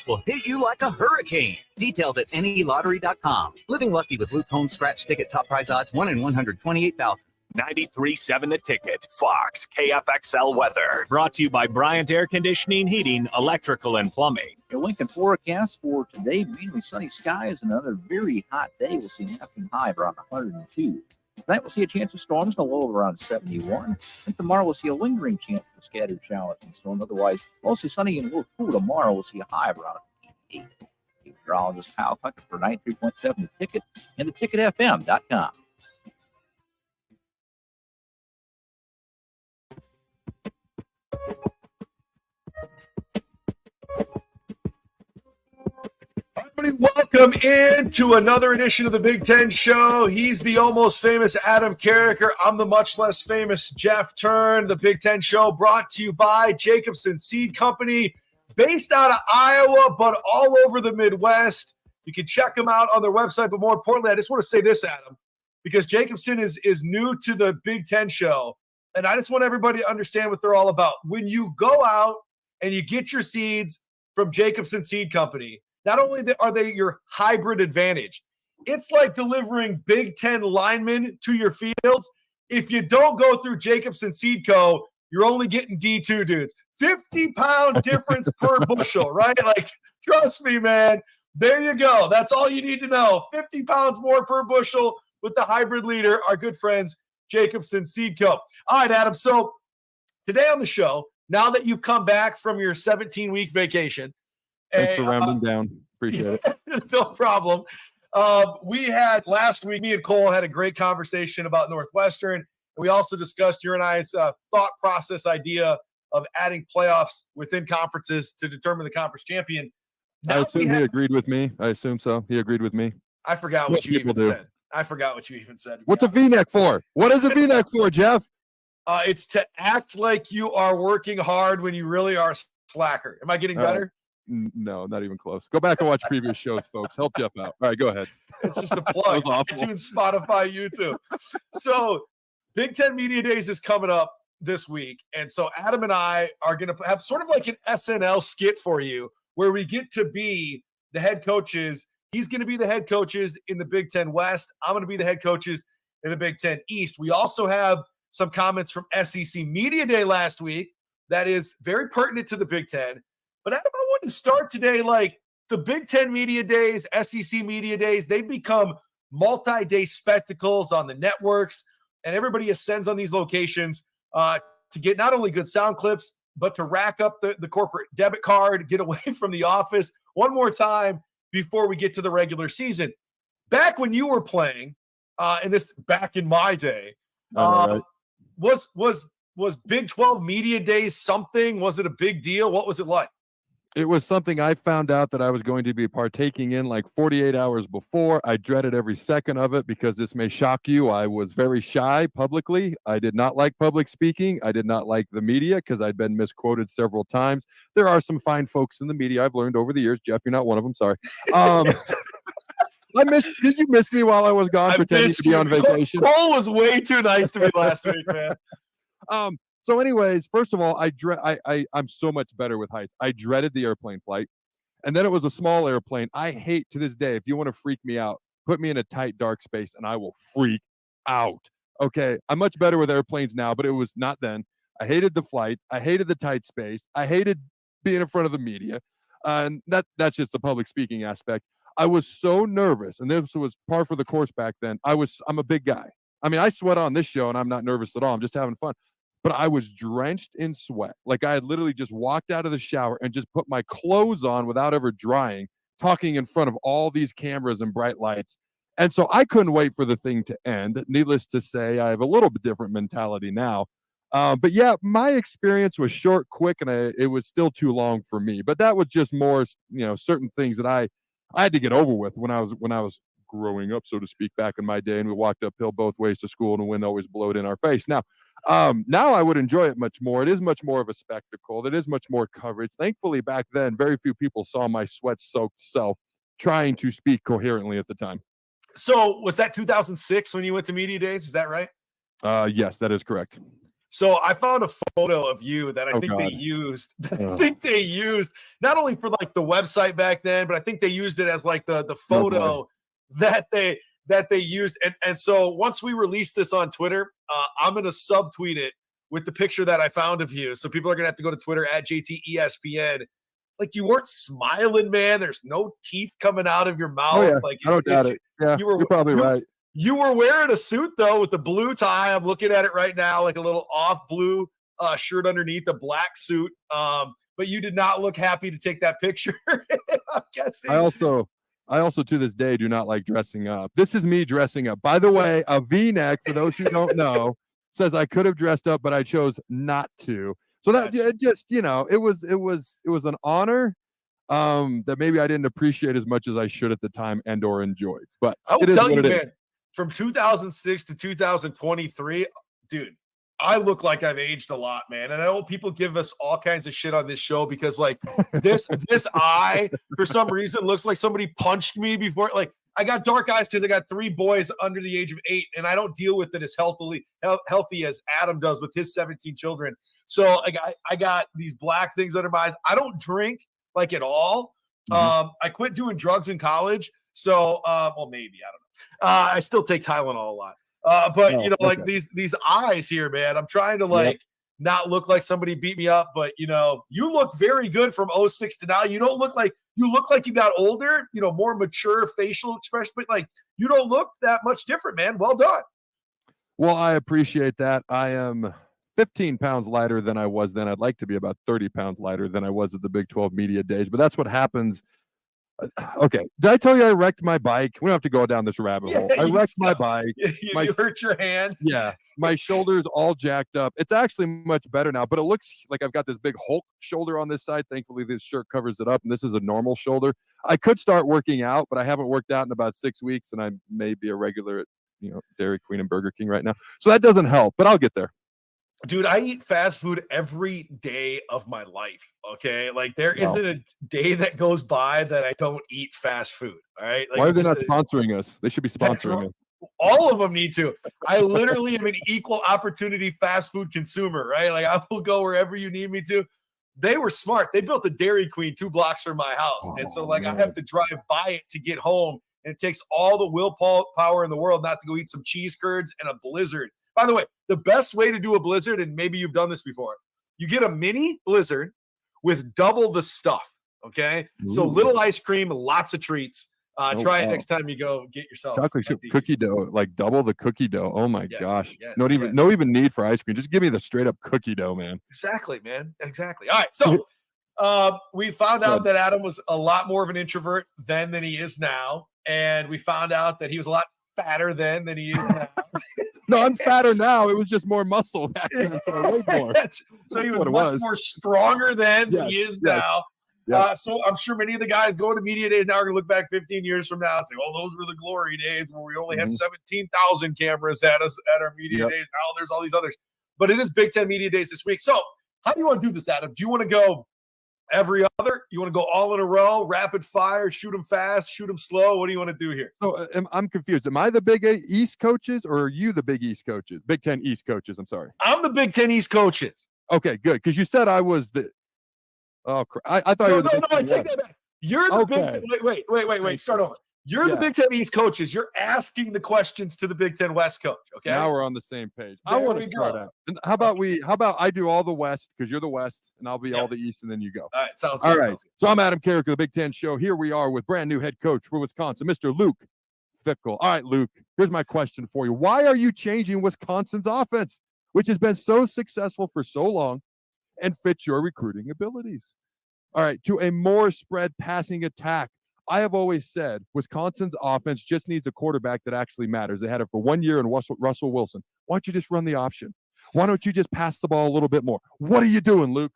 prize will hit you like a hurricane. Details at nelottery.com. Living Lucky with Luke Holmes scratch ticket top prize odds 1 in 128,000. 93.7 The Ticket, Fox, KFXL weather. Brought to you by Bryant Air Conditioning, Heating, Electrical, and Plumbing. Your Lincoln forecast for today, mainly sunny skies, another very hot day. We'll see an afternoon high of around 102. Tonight we'll see a chance of storms, a low of around 71. And tomorrow we'll see a lingering chance of scattered showers and storms. Otherwise, mostly sunny and a little cool. Tomorrow we'll see a high of around 88. Meteorologist Kyle Puckett for 93.7 The Ticket and theticketfm.com. Welcome into another edition of the Big Ten Show. He's the almost famous Adam Carriker. I'm the much less famous Jeff Turn. The Big Ten Show brought to you by Jacobson Seed Company, based out of Iowa, but all over the Midwest. You can check them out on their website, but more importantly, I just want to say this, Adam, because Jacobson is new to the Big Ten Show, and I just want everybody to understand what they're all about. When you go out and you get your seeds from Jacobson Seed Company, not only are they your hybrid advantage, it's like delivering Big Ten linemen to your fields. If you don't go through Jacobson Seed Co., you're only getting D2 dudes. 50-pound difference per bushel, right? Like, trust me, man. There you go. That's all you need to know. 50 pounds more per bushel with the hybrid leader, our good friends, Jacobson Seed Co. All right, Adam. So today on the show, now that you've come back from your 17-week vacation, thanks for rounding down. Appreciate it. No problem. We had last week, me and Cole had a great conversation about Northwestern. And we also discussed your and I's thought process idea of adding playoffs within conferences to determine the conference champion. I assume he agreed with me. I assume so. He agreed with me. I forgot what you even said. I forgot what you even said. What's a V-neck for? What is a V-neck for, Jeff? It's to act like you are working hard when you really are a slacker. Am I getting better? No, not even close. Go back and watch previous shows, folks. Help Jeff out. All right, go ahead. It's just a plug. iTunes, Spotify, YouTube. So Big Ten Media Days is coming up this week. And so Adam and I are going to have sort of like an SNL skit for you where we get to be the head coaches. He's going to be the head coaches in the Big Ten West. I'm going to be the head coaches in the Big Ten East. We also have some comments from SEC Media Day last week that is very pertinent to the Big Ten. But Adam, I want to start today like the Big Ten Media Days, SEC Media Days, they've become multi-day spectacles on the networks, and everybody ascends on these locations to get not only good sound clips, but to rack up the corporate debit card, get away from the office one more time before we get to the regular season. Back when you were playing, and this back in my day, right. was Big 12 Media Days something? Was it a big deal? What was it like? It was something I found out that I was going to be partaking in like 48 hours before. I dreaded every second of it because this may shock you. I was very shy publicly. I did not like public speaking. I did not like the media because I'd been misquoted several times. There are some fine folks in the media I've learned over the years. Jeff, you're not one of them. Sorry. Did you miss me while I was gone pretending to be on vacation? Cole was way too nice to me last week, man. So anyways, first of all, I'm so much better with heights. I dreaded the airplane flight. And then it was a small airplane. I hate to this day, if you want to freak me out, put me in a tight, dark space and I will freak out. Okay. I'm much better with airplanes now, but it was not then. I hated the flight. I hated the tight space. I hated being in front of the media. And that's just the public speaking aspect. I was so nervous. And this was par for the course back then. I'm a big guy. I mean, I sweat on this show and I'm not nervous at all. I'm just having fun. But I was drenched in sweat. Like I had literally just walked out of the shower and just put my clothes on without ever drying, talking in front of all these cameras and bright lights. And so I couldn't wait for the thing to end. Needless to say, I have a little bit different mentality now. But yeah, my experience was short, quick, and it was still too long for me. But that was just more, certain things that I had to get over with when I was growing up, so to speak, back in my day, and we walked uphill both ways to school and the wind always blowed in our face. Now I would enjoy it much more. It is much more of a spectacle. It is much more coverage. Thankfully, back then, very few people saw my sweat-soaked self trying to speak coherently at the time. So was that 2006 when you went to Media Days? Is that right? Yes, that is correct. So I found a photo of you that I Oh, think God. they used. I think they used not only for like the website back then, but I think they used it as like the photo that they used. And so once we release this on Twitter, I'm gonna subtweet it with the picture that I found of you. So people are gonna have to go to Twitter at JTESPN. Like you weren't smiling, man. There's no teeth coming out of your mouth. Oh, yeah. Like I don't doubt it. Yeah, you're probably right. You were wearing a suit though with the blue tie. I'm looking at it right now, like a little off blue shirt underneath a black suit. But you did not look happy to take that picture. I'm guessing. I also to this day do not like dressing up. This is me dressing up. By the way, a V-neck, for those who don't know, says I could have dressed up, but I chose not to. So that just, it was an honor that maybe I didn't appreciate as much as I should at the time and or enjoyed. But I will tell you, man, from 2006 to 2023, dude, I look like I've aged a lot, man. And I know people give us all kinds of shit on this show because like this eye for some reason looks like somebody punched me before. Like I got dark eyes because I got 3 boys under the age of 8, and I don't deal with it as healthy as Adam does with his 17 children. So I got these black things under my eyes. I don't drink like at all. I quit doing drugs in college. So, well, maybe, I don't know. I still take Tylenol a lot. But like these eyes here, man, I'm trying to not look like somebody beat me up, but you look very good from 06 to now. You look like you got older, more mature facial expression, but like you don't look that much different, man. Well done. Well, I appreciate that. I am 15 pounds lighter than I was then. I'd like to be about 30 pounds lighter than I was at the Big 12 media days, but that's what happens. Okay. Did I tell you I wrecked my bike? We don't have to go down this rabbit hole. I wrecked my bike. You hurt your hand. Yeah. My shoulder's all jacked up. It's actually much better now, but it looks like I've got this big Hulk shoulder on this side. Thankfully, this shirt covers it up, and this is a normal shoulder. I could start working out, but I haven't worked out in about 6 weeks, and I may be a regular at Dairy Queen and Burger King right now. So that doesn't help, but I'll get there. Dude, I eat fast food every day of my life. Okay. Like there isn't a day that goes by that I don't eat fast food. All right. Like, why are they not sponsoring us? They should be sponsoring us. All of them need to. I literally am an equal opportunity fast food consumer, right? Like I will go wherever you need me to. They were smart. They built a Dairy Queen 2 blocks from my house. And so like I have to drive by it to get home. And it takes all the willpower in the world not to go eat some cheese curds and a Blizzard. By the way, the best way to do a Blizzard, and maybe you've done this before, you get a mini Blizzard with double the stuff, okay? Ooh. So little ice cream, lots of treats. Try it next time you go get yourself chocolate chip cookie dough, like double the cookie dough. Oh my gosh. Yes, no even need for ice cream. Just give me the straight up cookie dough, man. Exactly, man. Exactly. All right. So we found out that Adam was a lot more of an introvert then than he is now. And we found out that he was a lot fatter then than he is now. No, I'm fatter now. It was just more muscle back then. So I weighed more. So he was much more stronger then than he is now. Yes. So I'm sure many of the guys going to media days now are going to look back 15 years from now and say, "Oh, those were the glory days where we only had 17,000 cameras at us at our media days. Now there's all these others." But it is Big Ten media days this week. So how do you want to do this, Adam? Do you want to go every other? You want to go all in a row, rapid fire, shoot them fast, shoot them slow? What do you want to do here? So I'm confused. Am I the Big East coaches or are you the Big East coaches? Big Ten East coaches. I'm sorry. I'm the Big Ten East coaches. Okay, good. Because you said I was the. Oh, I thought you were the. No, I take that back. You're the Big Ten. Wait. Start over. You're the Big Ten East coaches. You're asking the questions to the Big Ten West coach. Okay. Now we're on the same page. I want to start out. And how about I do all the West because you're the West and I'll be all the East and then you go. All right. Sounds good. All right. So I'm Adam Carriker, the Big Ten Show. Here we are with brand new head coach for Wisconsin, Mr. Luke Fickell. All right, Luke, here's my question for you. Why are you changing Wisconsin's offense, which has been so successful for so long and fits your recruiting abilities? All right, to a more spread passing attack. I have always said Wisconsin's offense just needs a quarterback that actually matters. They had it for 1 year in Russell Wilson. Why don't you just run the option? Why don't you just pass the ball a little bit more? What are you doing, Luke?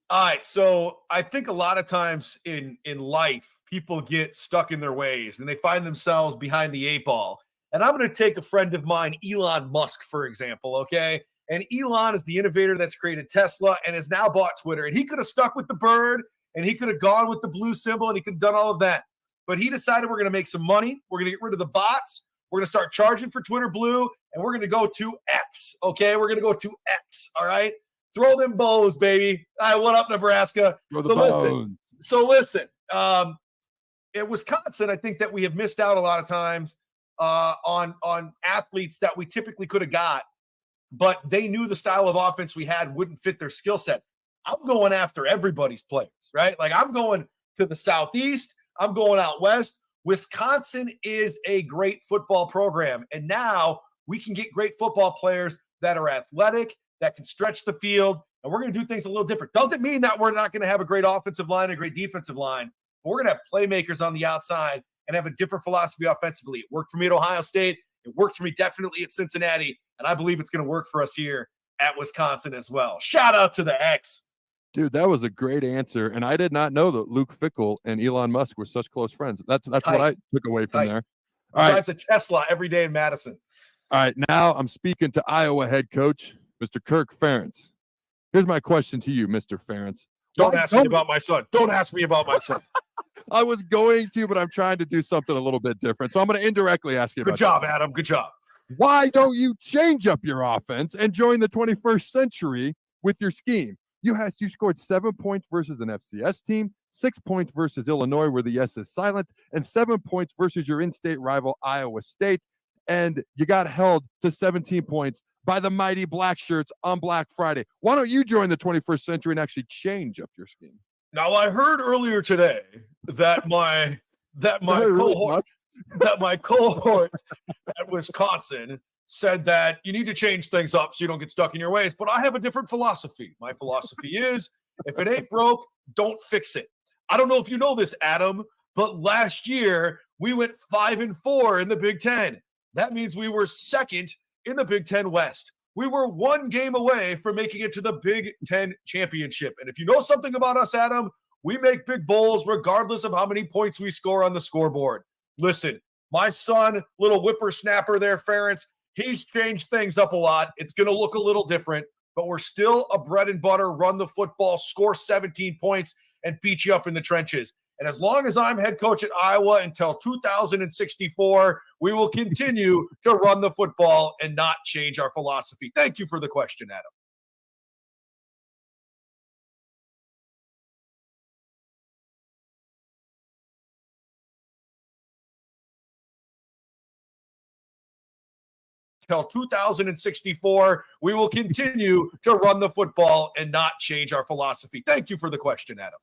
All right, so I think a lot of times in life, people get stuck in their ways and they find themselves behind the 8 ball. And I'm going to take a friend of mine, Elon Musk, for example, okay? And Elon is the innovator that's created Tesla and has now bought Twitter. And he could have stuck with the bird and he could have gone with the blue symbol and he could have done all of that. But he decided we're going to make some money. We're going to get rid of the bots. We're going to start charging for Twitter Blue, and we're going to go to X, okay? We're going to go to X, all right? Throw them bows, baby. All right, what up, Nebraska? So listen, at Wisconsin, I think that we have missed out a lot of times on athletes that we typically could have got, but they knew the style of offense we had wouldn't fit their skill set. I'm going after everybody's players, right? Like I'm going to the Southeast. I'm going out West. Wisconsin is a great football program. And now we can get great football players that are athletic, that can stretch the field. And we're going to do things a little different. Doesn't mean that we're not going to have a great offensive line, a great defensive line. But we're going to have playmakers on the outside and have a different philosophy offensively. It worked for me at Ohio State. It worked for me definitely at Cincinnati. And I believe it's going to work for us here at Wisconsin as well. Shout out to the X. Dude, that was a great answer. And I did not know that Luke Fickell and Elon Musk were such close friends. That's what I took away from there. All right. Drives a Tesla every day in Madison. All right. Now I'm speaking to Iowa head coach, Mr. Kirk Ferentz. Here's my question to you, Mr. Ferentz. Don't ask me about my son. Don't ask me about my son. I was going to, but I'm trying to do something a little bit different. So I'm going to indirectly ask you about Good job, Adam. Good job. Why don't you change up your offense and join the 21st century with your scheme? You scored 7 points versus an FCS team, 6 points versus Illinois, where the S is silent, and 7 points versus your in-state rival, Iowa State. And you got held to 17 points by the mighty Black Shirts on Black Friday. Why don't you join the 21st century and actually change up your scheme? Now, I heard earlier today that my cohort at Wisconsin said that you need to change things up so you don't get stuck in your ways. But I have a different philosophy. My philosophy is if it ain't broke, don't fix it. I don't know if you know this, Adam, but last year we went 5-4 in the Big Ten. That means we were second in the Big Ten West. We were one game away from making it to the Big Ten championship. And if you know something about us, Adam, we make big bowls regardless of how many points we score on the scoreboard. Listen, my son, little whippersnapper there, Ferentz, he's changed things up a lot. It's going to look a little different, but we're still a bread and butter, run the football, score 17 points, and beat you up in the trenches. And as long as I'm head coach at Iowa until 2064, we will continue to run the football and not change our philosophy. Thank you for the question, Adam. Till 2064, we will continue to run the football and not change our philosophy. Thank you for the question, Adam.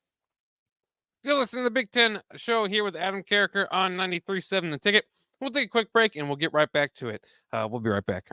You're listening to the Big Ten Show here with Adam Carriker on 93.7 The Ticket. We'll take a quick break and we'll get right back to it. We'll be right back.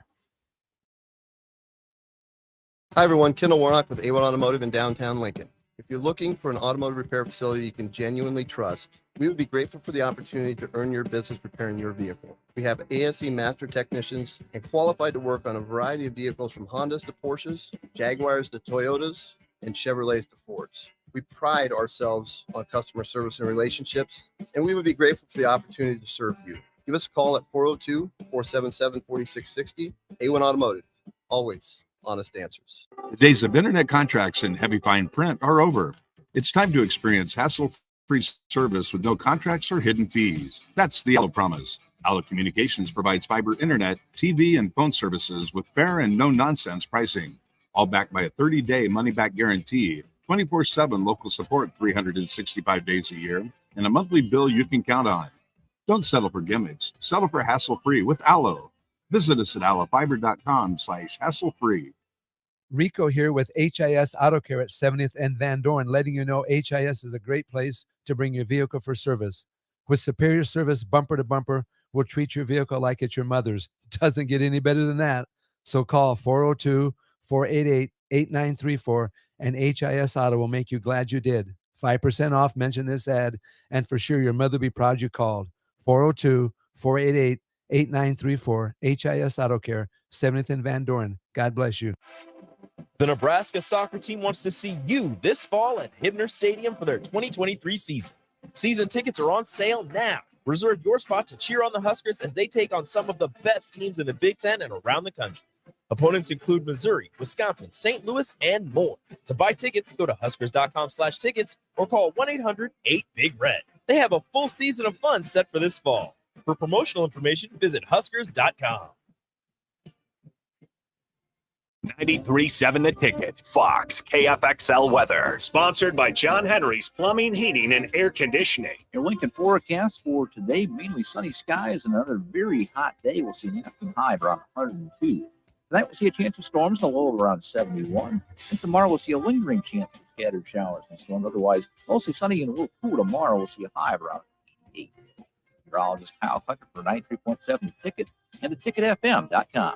Hi, everyone. Kendall Warnock with A1 Automotive in downtown Lincoln. If you're looking for an automotive repair facility you can genuinely trust, we would be grateful for the opportunity to earn your business repairing your vehicle. We have ASE master technicians and qualified to work on a variety of vehicles from Hondas to Porsches, Jaguars to Toyotas, and Chevrolets to Fords. We pride ourselves on customer service and relationships, and we would be grateful for the opportunity to serve you. Give us a call at 402-477-4660. A1 Automotive, always honest answers. The days of internet contracts and heavy fine print are over. It's time to experience hassle-free service with no contracts or hidden fees. That's the Allo Promise. Allo Communications provides fiber internet, TV, and phone services with fair and no-nonsense pricing, all backed by a 30-day money-back guarantee, 24/7 local support 365 days a year, and a monthly bill you can count on. Don't settle for gimmicks. Settle for hassle-free with Allo. Visit us at allofiber.com/hassle-free. Rico here with HIS Auto Care at 70th and Van Dorn, letting you know HIS is a great place to bring your vehicle for service. With superior service, bumper to bumper, we'll treat your vehicle like it's your mother's. It doesn't get any better than that. So call 402-488-8934 and HIS Auto will make you glad you did. 5% off, mention this ad, and for sure your mother will be proud you called. 402-488-8934, HIS Auto Care, 70th and Van Dorn. God bless you. The Nebraska soccer team wants to see you this fall at Hibner Stadium for their 2023 season. Season tickets are on sale now. Reserve your spot to cheer on the Huskers as they take on some of the best teams in the Big Ten and around the country. Opponents include Missouri, Wisconsin, St. Louis, and more. To buy tickets, go to Huskers.com/tickets or call 1-800-8-BIG-RED. They have a full season of fun set for this fall. For promotional information, visit Huskers.com. 93.7 The Ticket, Fox, KFXL weather. Sponsored by John Henry's Plumbing, Heating, and Air Conditioning. Your Lincoln forecast for today, mainly sunny skies and another very hot day. We'll see an afternoon high of around 102. Tonight we'll see a chance of storms, a low of around 71. And tomorrow we'll see a lingering chance of scattered showers and storms. Otherwise, mostly sunny and a little cool tomorrow. We'll see a high of around 8. Meteorologist Kyle Tucker for 93.7 The Ticket and theticketfm.com.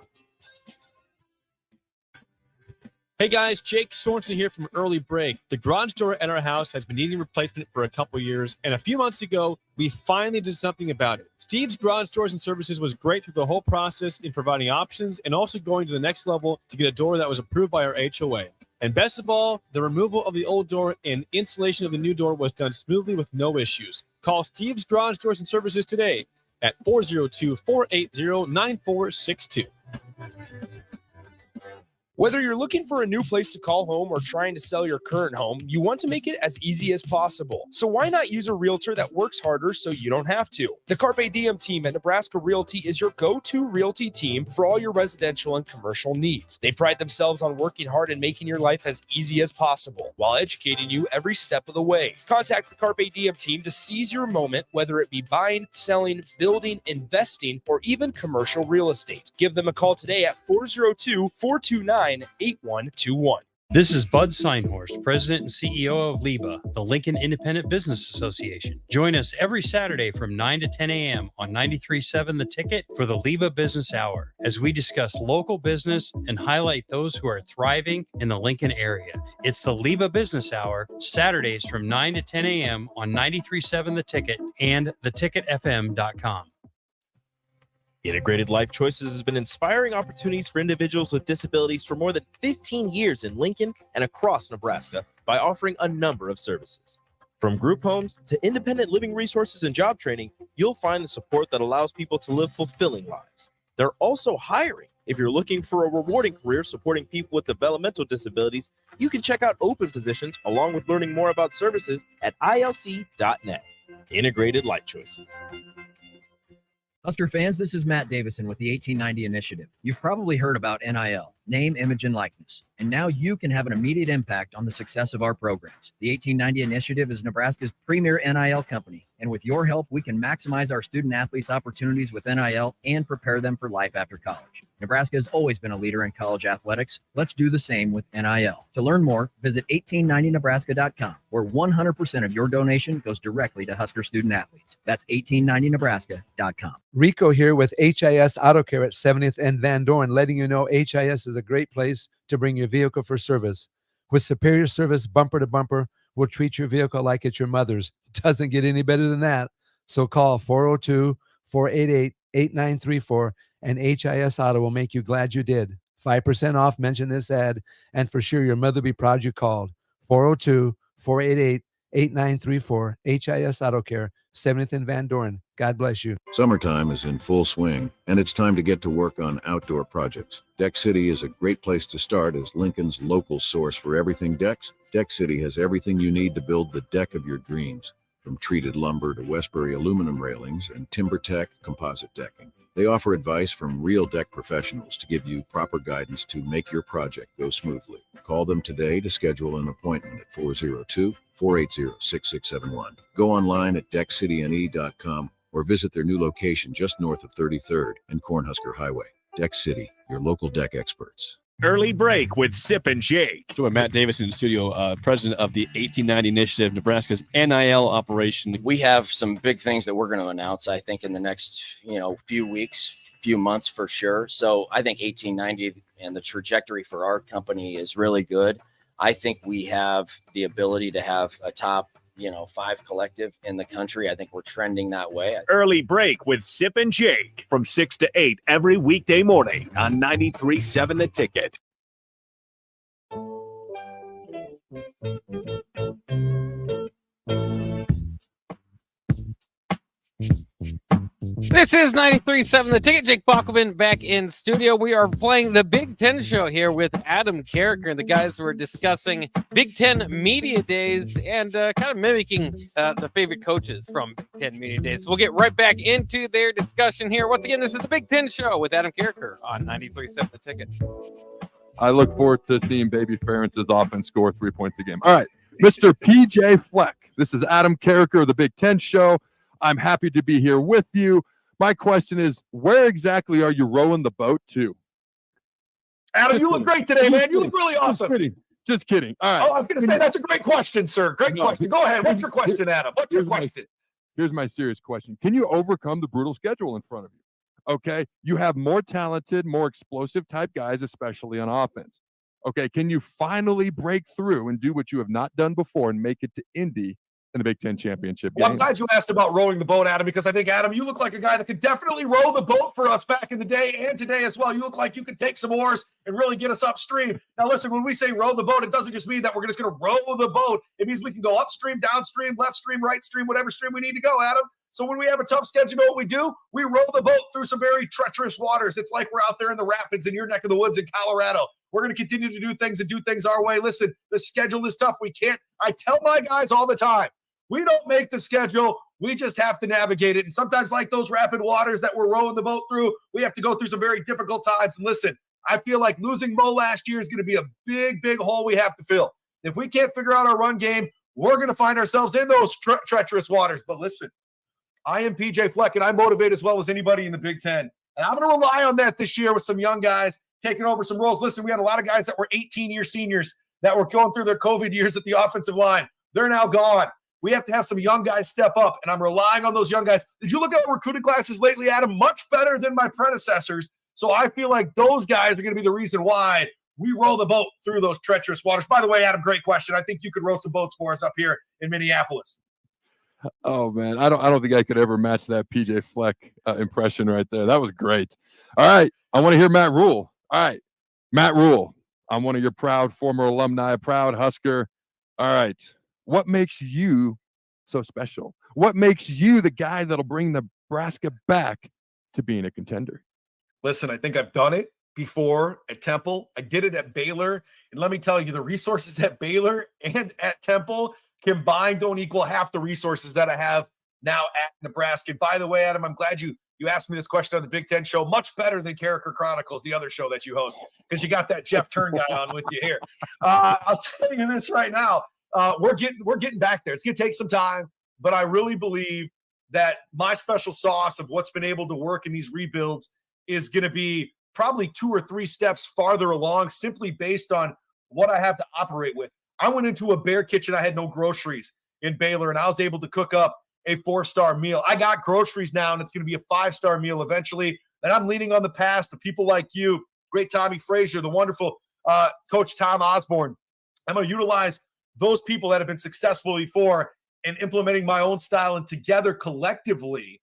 Hey guys, Jake Sorensen here from Early Break. The garage door at our house has been needing replacement for a couple years, and a few months ago, we finally did something about it. Steve's Garage Doors and Services was great through the whole process in providing options and also going to the next level to get a door that was approved by our HOA. And best of all, the removal of the old door and installation of the new door was done smoothly with no issues. Call Steve's Garage Doors and Services today at 402-480-9462. Whether you're looking for a new place to call home or trying to sell your current home, you want to make it as easy as possible. So why not use a realtor that works harder so you don't have to? The Carpe Diem team at Nebraska Realty is your go-to realty team for all your residential and commercial needs. They pride themselves on working hard and making your life as easy as possible while educating you every step of the way. Contact the Carpe Diem team to seize your moment, whether it be buying, selling, building, investing, or even commercial real estate. Give them a call today at 402-429-8121. This is Bud Seinhorst, President and CEO of LIBA, the Lincoln Independent Business Association. Join us every Saturday from 9 to 10 a.m. on 93.7 The Ticket for the LIBA Business Hour, as we discuss local business and highlight those who are thriving in the Lincoln area. It's the LIBA Business Hour, Saturdays from 9 to 10 a.m. on 93.7 The Ticket and theticketfm.com. Integrated Life Choices has been inspiring opportunities for individuals with disabilities for more than 15 years in Lincoln and across Nebraska by offering a number of services. From group homes to independent living resources and job training, you'll find the support that allows people to live fulfilling lives. They're also hiring. If you're looking for a rewarding career supporting people with developmental disabilities, you can check out open positions along with learning more about services at ilc.net. Integrated Life Choices. Husker fans, this is Matt Davison with the 1890 Initiative. You've probably heard about NIL, name, image, and likeness, and now you can have an immediate impact on the success of our programs. The 1890 Initiative is Nebraska's premier NIL company, and with your help, we can maximize our student athletes' opportunities with NIL and prepare them for life after college. Nebraska has always been a leader in college athletics. Let's do the same with NIL. To learn more, visit 1890nebraska.com, where 100% of your donation goes directly to Husker student athletes. That's 1890nebraska.com. Rico here with HIS Auto Care at 70th and Van Dorn, letting you know HIS is a great place to bring your vehicle for service. With superior service bumper to bumper, we'll treat your vehicle like it's your mother's. Doesn't get any better than that. So call 402-488-8934 and HIS Auto will make you glad you did. 5% off, mention this ad, and for sure your mother will be proud you called. 402-488-8934, HIS Auto Care, 70th and Van Dorn. God bless you. Summertime is in full swing, and it's time to get to work on outdoor projects. Deck City is a great place to start as Lincoln's local source for everything decks. Deck City has everything you need to build the deck of your dreams, from treated lumber to Westbury aluminum railings and TimberTech composite decking. They offer advice from real deck professionals to give you proper guidance to make your project go smoothly. Call them today to schedule an appointment at 402-480-6671. Go online at deckcityne.com or visit their new location just north of 33rd and Cornhusker Highway. Deck City, your local deck experts. Early Break with Sip and Jake. Join Matt Davison in the studio, president of the 1890 Initiative, Nebraska's NIL operation. We have some big things that we're going to announce, I think, in the next, few weeks, few months for sure. So I think 1890 and the trajectory for our company is really good. I think we have the ability to have a top 5 collective in the country. I think we're trending that way. Early Break with Sip and Jake from 6 to 8 every weekday morning on 93.7 The Ticket. This is 93.7 The Ticket. Jake Bockelman back in studio. We are playing the Big Ten show here with Adam Carriker. The guys were discussing Big Ten Media Days and kind of mimicking the favorite coaches from Big Ten Media Days. So we'll get right back into their discussion here. Once again, this is the Big Ten show with Adam Carriker on 93.7 The Ticket. I look forward to seeing Baby Ferentz's offense score 3 points a game. All right, Mr. PJ Fleck. This is Adam Carriker of the Big Ten show. I'm happy to be here with you. My question is, where exactly are you rowing the boat to? Adam, you look great today, man. You look really awesome. Just kidding. All right. Oh, I was going to say, that's a great question, sir. Great question. Go ahead. What's your question, Adam? What's your question? Here's my serious question. Can you overcome the brutal schedule in front of you? Okay. You have more talented, more explosive type guys, especially on offense. Okay. Can you finally break through and do what you have not done before and make it to Indy in the Big Ten championship game? Well, I'm glad you asked about rowing the boat, Adam, because I think, Adam, you look like a guy that could definitely row the boat for us back in the day and today as well. You look like you could take some oars and really get us upstream. Now, listen, when we say row the boat, it doesn't just mean that we're just going to row the boat. It means we can go upstream, downstream, left stream, right stream, whatever stream we need to go, Adam. So when we have a tough schedule, you know what we do? We row the boat through some very treacherous waters. It's like we're out there in the rapids in your neck of the woods in Colorado. We're going to continue to do things and do things our way. Listen, the schedule is tough. We can't. I tell my guys all the time, we don't make the schedule. We just have to navigate it. And sometimes, like those rapid waters that we're rowing the boat through, we have to go through some very difficult times. And listen, I feel like losing Mo last year is going to be a big, big hole we have to fill. If we can't figure out our run game, we're going to find ourselves in those treacherous waters. But listen, I am PJ Fleck, and I motivate as well as anybody in the Big Ten. And I'm going to rely on that this year with some young guys taking over some roles. Listen, we had a lot of guys that were 18-year seniors that were going through their COVID years at the offensive line. They're now gone. We have to have some young guys step up, and I'm relying on those young guys. Did you look at our recruiting classes lately, Adam? Much better than my predecessors. So I feel like those guys are going to be the reason why we roll the boat through those treacherous waters. By the way, Adam, great question. I think you could row some boats for us up here in Minneapolis. Oh man, I don't think I could ever match that PJ Fleck impression right there. That was great. All right, I want to hear Matt Rule. All right, Matt Rule. I'm one of your proud former alumni, proud Husker. All right, what makes you so special? What makes you the guy that'll bring Nebraska back to being a contender? Listen, I think I've done it before at Temple. I did it at Baylor, and let me tell you, the resources at Baylor and at Temple combined don't equal half the resources that I have now at Nebraska. And by the way, Adam, I'm glad you asked me this question on the Big Ten show. Much better than Carriker Chronicles, the other show that you host, because you got that Jeff Turn guy on with you here. I'll tell you this right now. We're getting back there. It's going to take some time, but I really believe that my special sauce of what's been able to work in these rebuilds is going to be probably 2 or 3 steps farther along, simply based on what I have to operate with. I went into a bear kitchen. I had no groceries in Baylor, and I was able to cook up a 4-star meal. I got groceries now, and it's going to be a 5-star meal eventually. And I'm leaning on the past of people like you, great Tommy Frazier, the wonderful Coach Tom Osborne. I'm going to utilize those people that have been successful before in implementing my own style, and together collectively,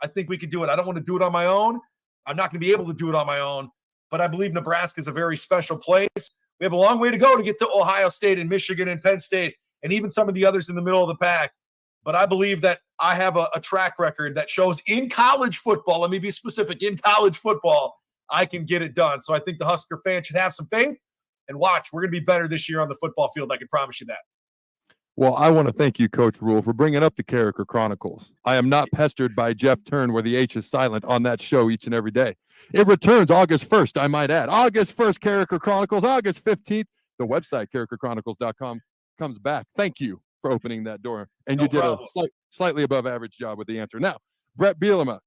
I think we can do it. I don't want to do it on my own. I'm not going to be able to do it on my own, but I believe Nebraska is a very special place. We have a long way to go to get to Ohio State and Michigan and Penn State and even some of the others in the middle of the pack. But I believe that I have a track record that shows in college football, let me be specific, in college football, I can get it done. So I think the Husker fans should have some faith and watch. We're going to be better this year on the football field. I can promise you that. Well, I want to thank you, Coach Rule, for bringing up the Carriker Chronicles. I am not pestered by Jeff Turn, where the H is silent, on that show each and every day. It returns August 1st, I might add. August 1st, Carriker Chronicles. August 15th, the website, carrikerchronicles.com, comes back. Thank you for opening that door. And you did a slightly above average job with the answer. Now, Brett Bielema.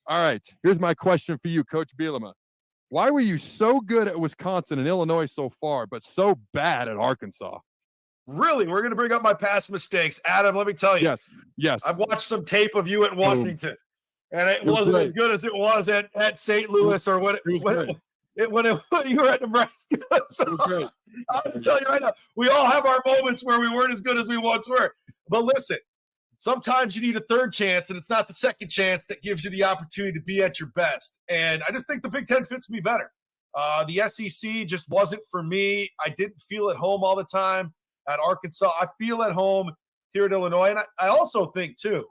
All right, here's my question for you, Coach Bielema. Why were you so good at Wisconsin and Illinois so far, but so bad at Arkansas? Really? We're going to bring up my past mistakes. Adam, let me tell you. Yes. I've watched some tape of you at Washington, and it wasn't as good as it was at St. Louis or when you were at Nebraska. So I'm going to tell you right now, we all have our moments where we weren't as good as we once were. But listen, sometimes you need a third chance, and it's not the second chance that gives you the opportunity to be at your best. And I just think the Big Ten fits me better. The SEC just wasn't for me. I didn't feel at home all the time at Arkansas. I feel at home here at Illinois. And I also think, too,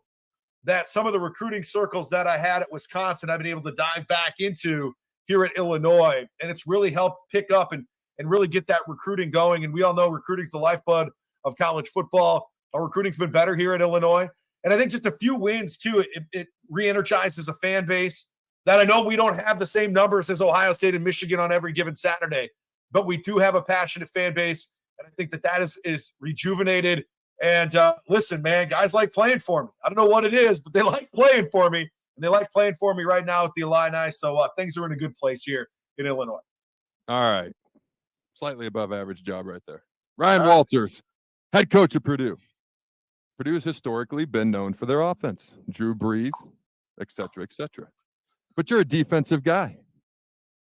that some of the recruiting circles that I had at Wisconsin, I've been able to dive back into here at Illinois. And it's really helped pick up and really get that recruiting going. And we all know recruiting's the lifeblood of college football. Our recruiting's been better here at Illinois. And I think just a few wins, too, it re-energizes a fan base that I know we don't have the same numbers as Ohio State and Michigan on every given Saturday, but we do have a passionate fan base. And I think that is rejuvenated. And listen, man, guys like playing for me. I don't know what it is, but they like playing for me. And they like playing for me right now at the Illini. So things are in a good place here in Illinois. All right. Slightly above average job right there. Ryan Walters, head coach of Purdue. Purdue has historically been known for their offense. Drew Brees, et cetera, et cetera. But you're a defensive guy.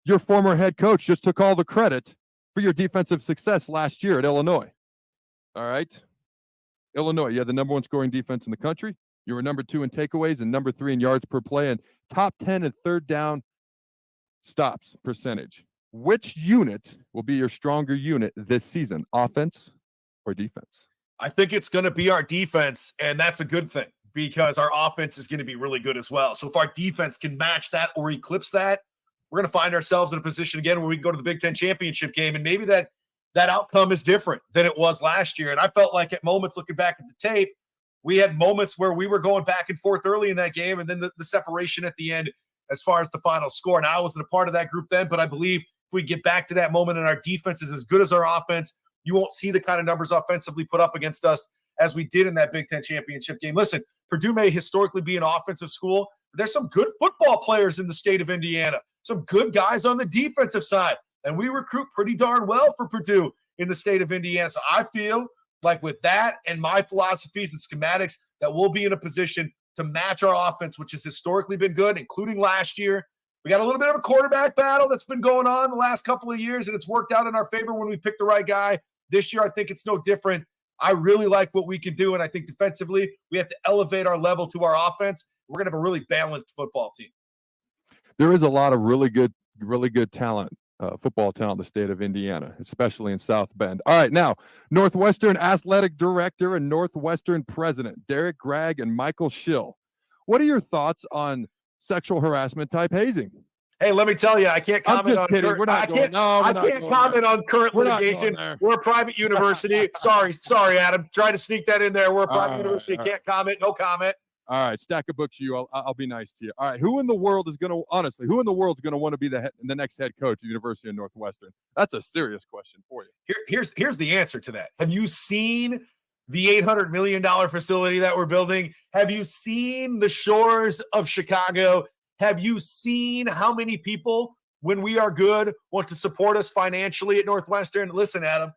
Your former head coach just took all the credit for your defensive success last year at Illinois. All right. Illinois, you had the number 1 scoring defense in the country. You were number 2 in takeaways and number 3 in yards per play and top 10 in third down stops percentage. Which unit will be your stronger unit this season, offense or defense? I think it's going to be our defense, and that's a good thing because our offense is going to be really good as well. So if our defense can match that or eclipse that, we're going to find ourselves in a position again where we can go to the Big Ten championship game, and maybe that outcome is different than it was last year. And I felt like at moments looking back at the tape, we had moments where we were going back and forth early in that game, and then the separation at the end as far as the final score. Now, I wasn't a part of that group then, but I believe if we get back to that moment and our defense is as good as our offense, you won't see the kind of numbers offensively put up against us as we did in that Big Ten championship game. Listen, Purdue may historically be an offensive school, but there's some good football players in the state of Indiana, some good guys on the defensive side, and we recruit pretty darn well for Purdue in the state of Indiana. So I feel like with that and my philosophies and schematics that we'll be in a position to match our offense, which has historically been good, including last year. We got a little bit of a quarterback battle that's been going on the last couple of years, and it's worked out in our favor when we picked the right guy. This year, I think it's no different. I really like what we can do, and I think defensively, we have to elevate our level to our offense. We're going to have a really balanced football team. There is a lot of really good talent, football talent in the state of Indiana, especially in South Bend. All right, now, Northwestern Athletic Director and Northwestern President Derek Gregg and Michael Schill. What are your thoughts on sexual harassment type hazing? Hey, let me tell you, I can't comment on kidding. current, We're not I going, can't, no, I can't comment on current litigation. We're a private university. Sorry, Adam. Try to sneak that in there. We're a private university. Can't comment. No comment. All right, stack of books, you. I'll be nice to you. All right, who in the world is going to want to be the next head coach of the University of Northwestern? That's a serious question for you. Here's the answer to that. Have you seen the $800 million facility that we're building? Have you seen the shores of Chicago? Have you seen how many people, when we are good, want to support us financially at Northwestern? Listen, Adam,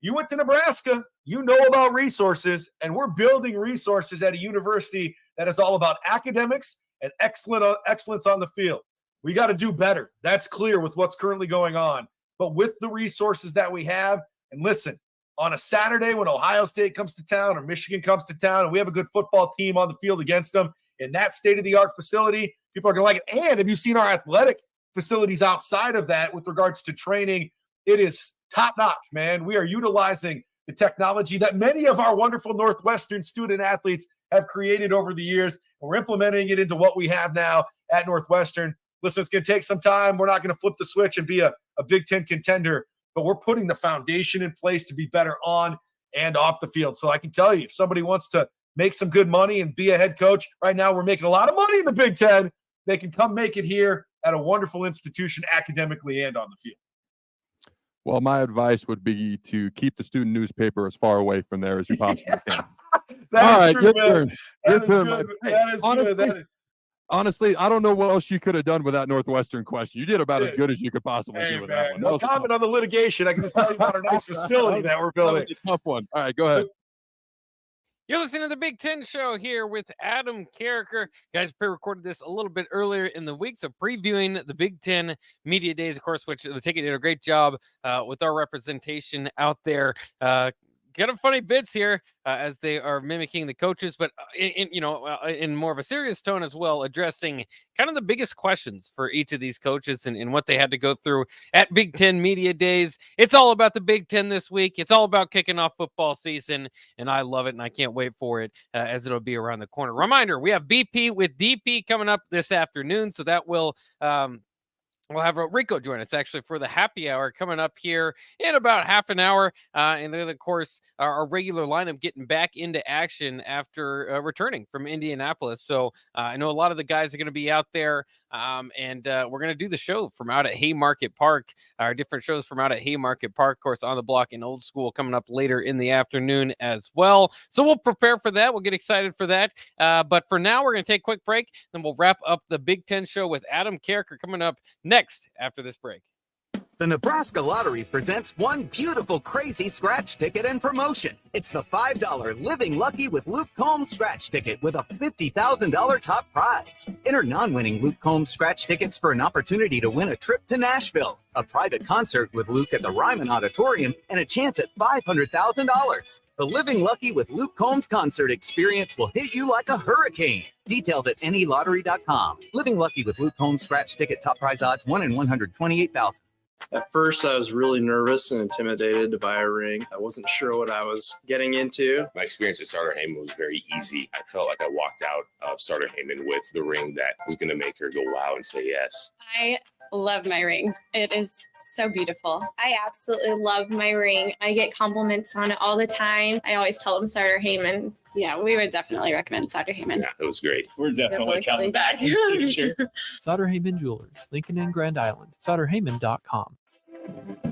you went to Nebraska. You know about resources, and we're building resources at a university that is all about academics and excellence on the field. We got to do better. That's clear with what's currently going on. But with the resources that we have, and listen, on a Saturday when Ohio State comes to town or Michigan comes to town and we have a good football team on the field against them in that state-of-the-art facility, people are going to like it. And have you seen our athletic facilities outside of that with regards to training? It is top-notch, man. We are utilizing the technology that many of our wonderful Northwestern student athletes have created over the years, and we're implementing it into what we have now at Northwestern. Listen, it's going to take some time. We're not going to flip the switch and be a Big Ten contender, but we're putting the foundation in place to be better on and off the field. So I can tell you, if somebody wants to make some good money and be a head coach, right now we're making a lot of money in the Big Ten. They can come make it here at a wonderful institution academically and on the field. Well, my advice would be to keep the student newspaper as far away from there as you possibly can. All right, your turn. Your turn. Honestly, I don't know what else you could have done with that Northwestern question. You did about as good as you could possibly do with that one. No comment on the litigation. I can just tell you about our nice facility that we're building. That was a tough one. All right, go ahead. You're listening to the Big Ten Show here with Adam Carriker. Guys, pre-recorded this a little bit earlier in the week, so previewing the Big Ten Media Days, of course, which the Ticket did a great job with our representation out there. kind of funny bits here as they are mimicking the coaches, but in more of a serious tone as well, addressing kind of the biggest questions for each of these coaches and what they had to go through at Big Ten Media Days. It's all about the Big Ten this week. It's all about kicking off football season, and I love it, and I can't wait for it as it'll be around the corner. Reminder, we have BP with DP coming up this afternoon, so that will we'll have Rico join us actually for the happy hour coming up here in about half an hour. And then, of course, our regular lineup getting back into action after returning from Indianapolis. So I know a lot of the guys are going to be out there. And we're going to do the show from out at Haymarket Park, our different shows from out at Haymarket Park, of course, on the block in Old School coming up later in the afternoon as well. So we'll prepare for that. We'll get excited for that. But for now, we're going to take a quick break. Then we'll wrap up the Big Ten show with Adam Carriker coming up next after this break. The Nebraska Lottery presents one beautiful, crazy scratch ticket and promotion. It's the $5 Living Lucky with Luke Combs scratch ticket with a $50,000 top prize. Enter non-winning Luke Combs scratch tickets for an opportunity to win a trip to Nashville, a private concert with Luke at the Ryman Auditorium, and a chance at $500,000. The Living Lucky with Luke Combs concert experience will hit you like a hurricane. Details at nelottery.com. Living Lucky with Luke Combs scratch ticket top prize odds 1 in 128,000. At first, I was really nervous and intimidated to buy a ring. I wasn't sure what I was getting into. My experience at Starter Heyman was very easy. I felt like I walked out of Starter Heyman with the ring that was going to make her go wow and say yes. I love my ring. It is so beautiful. I absolutely love my ring. I get compliments on it all the time. I always tell them Starter Heyman. Yeah, we would definitely recommend Starter Heyman. Yeah, it was great. We're definitely coming back. Sure. Sauter Heyman Jewelers, Lincoln and Grand Island. SauterHeyman.com.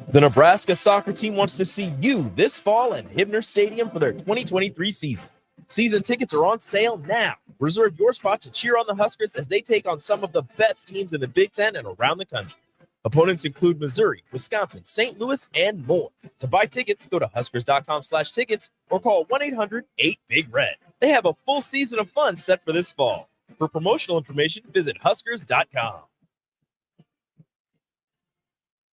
The Nebraska soccer team wants to see you this fall at Hibner Stadium for their 2023 season. Season tickets are on sale now. Reserve your spot to cheer on the Huskers as they take on some of the best teams in the Big Ten and around the country. Opponents include Missouri, Wisconsin, St. Louis, and more. To buy tickets, go to Huskers.com/tickets or call 1-800-8-BIG-RED. They have a full season of fun set for this fall. For promotional information, visit Huskers.com.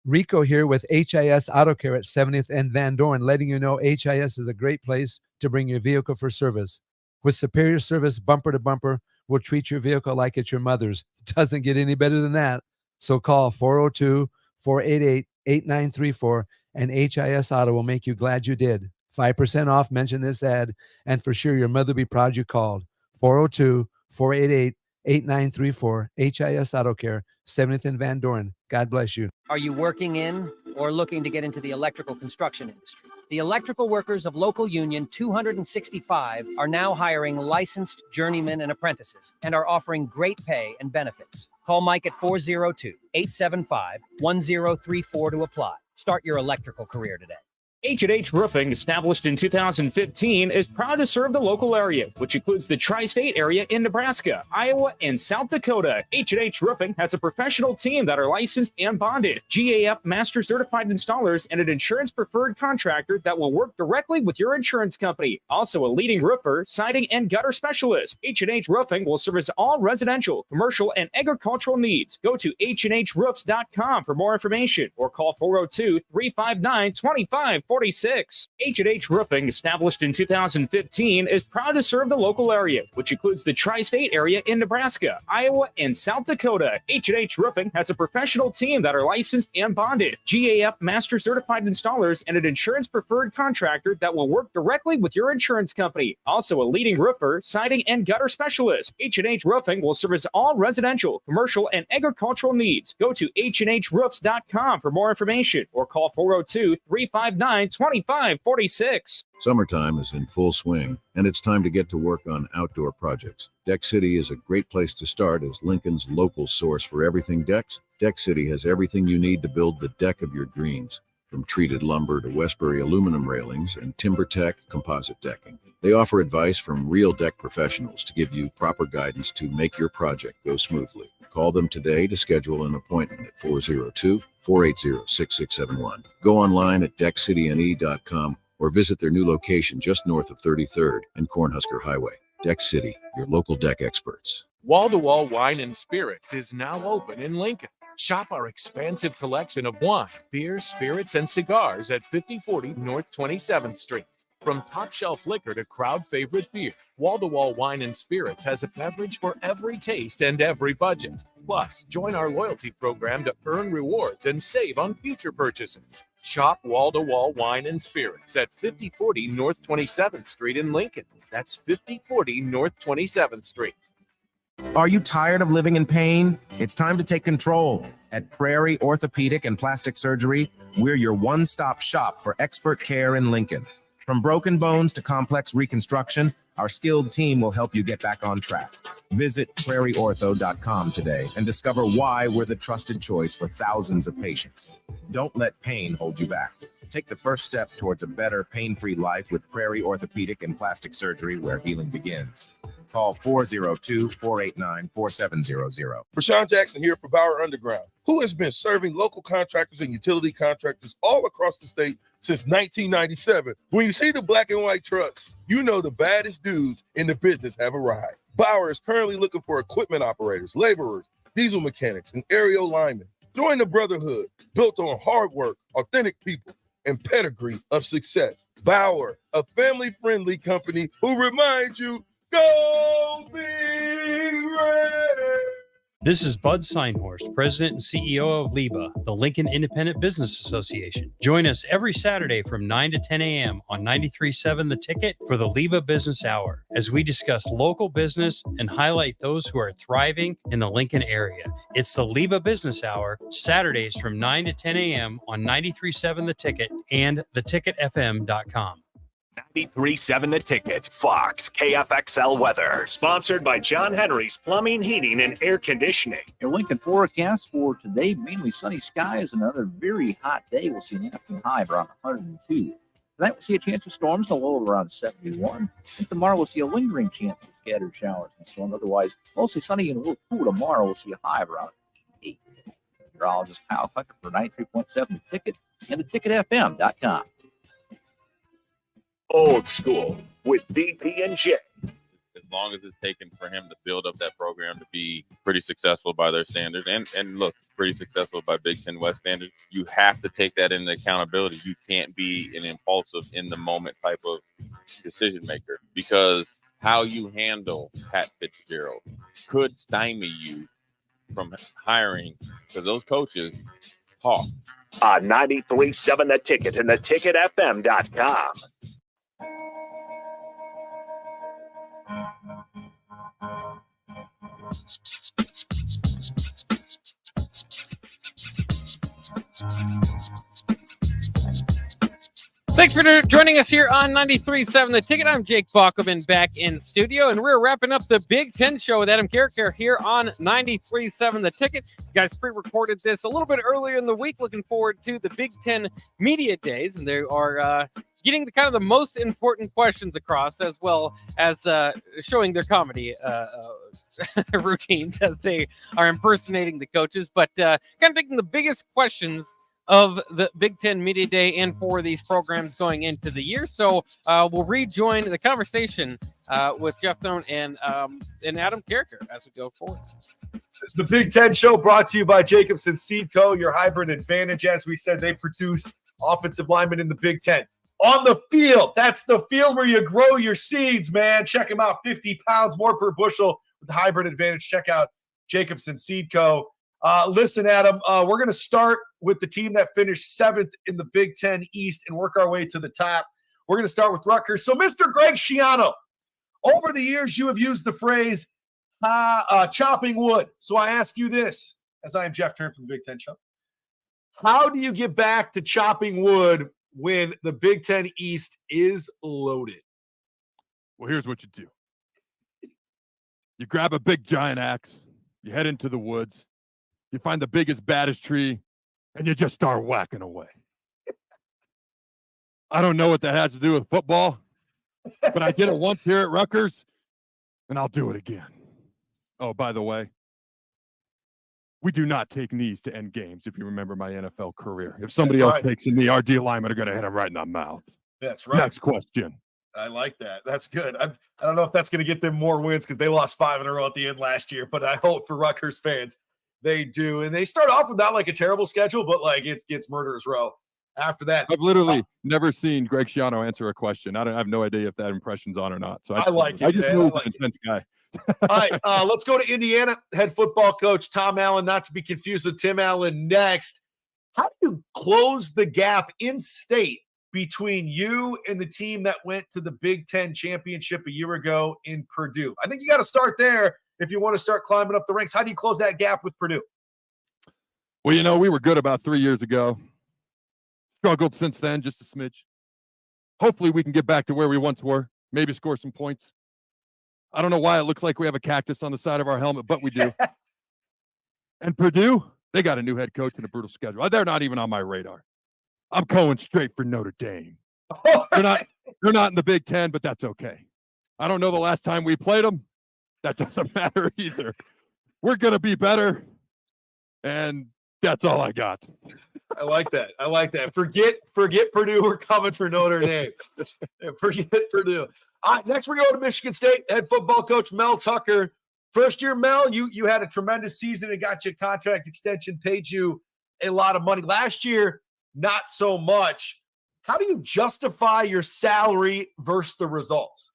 Rico here with HIS Auto Care at 70th and Van Dorn, letting you know HIS is a great place to bring your vehicle for service. With superior service, bumper to bumper, we'll treat your vehicle like it's your mother's. Doesn't get any better than that. So call 402-488-8934 and HIS Auto will make you glad you did. 5% off, mention this ad, and for sure your mother will be proud you called. 402-488-8934, HIS Auto Care, 70th and Van Dorn. God bless you. Are you working in or looking to get into the electrical construction industry? The electrical workers of Local Union 265 are now hiring licensed journeymen and apprentices and are offering great pay and benefits. Call Mike at 402-875-1034 to apply. Start your electrical career today. H&H Roofing, established in 2015, is proud to serve the local area, which includes the tri-state area in Nebraska, Iowa, and South Dakota. H&H Roofing has a professional team that are licensed and bonded, GAF Master Certified Installers, and an insurance-preferred contractor that will work directly with your insurance company. Also a leading roofer, siding, and gutter specialist. H&H Roofing will service all residential, commercial, and agricultural needs. Go to HNHroofs.com for more information or call 402-359-2546. H&H Roofing, established in 2015, is proud to serve the local area, which includes the tri-state area in Nebraska, Iowa, and South Dakota. H&H Roofing has a professional team that are licensed and bonded, GAF Master Certified Installers, and an insurance-preferred contractor that will work directly with your insurance company. Also a leading roofer, siding, and gutter specialist. H&H Roofing will service all residential, commercial, and agricultural needs. Go to HNHroofs.com for more information or call 402-359-2546. Summertime is in full swing, and it's time to get to work on outdoor projects. Deck City is a great place to start as Lincoln's local source for everything decks. Deck City has everything you need to build the deck of your dreams, from treated lumber to Westbury aluminum railings and TimberTech composite decking. They offer advice from real deck professionals to give you proper guidance to make your project go smoothly. Call them today to schedule an appointment at 402-480-6671. Go online at deckcityne.com or visit their new location just north of 33rd and Cornhusker Highway. Deck City, your local deck experts. Wall-to-Wall Wine and Spirits is now open in Lincoln. Shop our expansive collection of wine, beer, spirits, and cigars at 5040 North 27th Street. From top shelf liquor to crowd favorite beer, Wall to Wall Wine and Spirits has a beverage for every taste and every budget. Plus, join our loyalty program to earn rewards and save on future purchases. Shop Wall to Wall Wine and Spirits at 5040 North 27th Street in Lincoln. That's 5040 North 27th Street. Are you tired of living in pain? It's time to take control. At Prairie Orthopedic and Plastic Surgery, we're your one-stop shop for expert care in Lincoln. From broken bones to complex reconstruction, our skilled team will help you get back on track. Visit prairieortho.com today and discover why we're the trusted choice for thousands of patients. Don't let pain hold you back. Take the first step towards a better, pain-free life with Prairie Orthopedic and Plastic Surgery, where healing begins. Call 402-489-4700. Rashawn Jackson here for Bauer Underground, who has been serving local contractors and utility contractors all across the state since 1997. When you see the black and white trucks, you know the baddest dudes in the business have arrived. Bauer is currently looking for equipment operators, laborers, diesel mechanics, and aerial linemen. Join the brotherhood built on hard work, authentic people, and pedigree of success. Bauer, a family-friendly company who reminds you, go Big Red! This is Bud Seinhorst, President and CEO of LIBA, the Lincoln Independent Business Association. Join us every Saturday from 9 to 10 a.m. on 93.7 The Ticket for the LIBA Business Hour, as we discuss local business and highlight those who are thriving in the Lincoln area. It's the LIBA Business Hour, Saturdays from 9 to 10 a.m. on 93.7 The Ticket and theticketfm.com. 93.7 The Ticket, Fox, KFXL weather. Sponsored by John Henry's Plumbing, Heating, and Air Conditioning. Your Lincoln forecast for today, mainly sunny skies. Another very hot day. We'll see an afternoon high of around 102. Tonight we'll see a chance of storms, a low of around 71. And tomorrow we'll see a lingering chance of scattered showers and storms. Otherwise, mostly sunny and a little cool. Tomorrow we'll see a high of around 8. Meteorologist Kyle Hucker for 93.7 The Ticket and theticketfm.com. Old School with B1G. As long as it's taken for him to build up that program to be pretty successful by their standards and look, pretty successful by Big Ten West standards, you have to take that into accountability. You can't be an impulsive, in-the-moment type of decision maker, because how you handle Pat Fitzgerald could stymie you from hiring, because those coaches talk. 93.7 The Ticket and theticketfm.com. Thanks for joining us here on 93.7 The Ticket. I'm Jake Bachman back in studio, and we're wrapping up the Big Ten show with Adam Carriker here on 93.7 The Ticket. You guys pre-recorded this a little bit earlier in the week. Looking forward to the Big Ten Media Days, and they are getting the kind of the most important questions across, as well as showing their comedy routines as they are impersonating the coaches, but kind of taking the biggest questions of the Big Ten Media Day and for these programs going into the year. So we'll rejoin the conversation with Jeff Thone and Adam Carriker as we go forward. The Big Ten Show brought to you by Jacobson Seed Co., your hybrid advantage. As we said, they produce offensive linemen in the Big Ten. On the field, that's the field where you grow your seeds, man. Check them out, 50 pounds more per bushel with the hybrid advantage. Check out Jacobson Seed Co. Listen, Adam, we're going to start with the team that finished 7th in the Big Ten East and work our way to the top. We're going to start with Rutgers. So, Mr. Greg Schiano, over the years, you have used the phrase chopping wood. So I ask you this, as I am Jeff Turn from the Big Ten Show. How do you get back to chopping wood when the Big Ten East is loaded? Well, here's what you do. You grab a big giant axe, you head into the woods, you find the biggest, baddest tree, and you just start whacking away. I don't know what that has to do with football, but I did it once here at Rutgers, and I'll do it again. Oh, by the way, we do not take knees to end games, if you remember my NFL career. If somebody else takes a knee, our D linemen are going to hit him right in the mouth. That's right. Next question. I like that. That's good. I don't know if that's going to get them more wins because they lost 5 in a row at the end last year, but I hope for Rutgers fans they do. And they start off with not like a terrible schedule, but like it gets murderer's row after that. I've literally never seen Greg Schiano answer a question. I have no idea if that impression's on or not. So I like it. I just Man. know I he's like an intense guy. All right, let's go to Indiana. Head football coach Tom Allen, not to be confused with Tim Allen next. How do you close the gap in state between you and the team that went to the Big Ten championship a year ago in Purdue? I think you got to start there if you want to start climbing up the ranks. How do you close that gap with Purdue? Well, we were good about 3 years ago. Struggled since then, just a smidge. Hopefully we can get back to where we once were, maybe score some points. I don't know why it looks like we have a cactus on the side of our helmet, but we do. And Purdue, they got a new head coach and a brutal schedule. They're not even on my radar. I'm going straight for Notre Dame. They're not in the Big Ten, but that's okay. I don't know the last time we played them. That doesn't matter either. We're going to be better, and that's all I got. I like that. I like that. Forget Purdue. We're coming for Notre Dame. Forget Purdue. All right, next we're going to Michigan State. Head football coach Mel Tucker. First year, Mel, you had a tremendous season and got you a contract extension, paid you a lot of money. Last year, not so much. How do you justify your salary versus the results?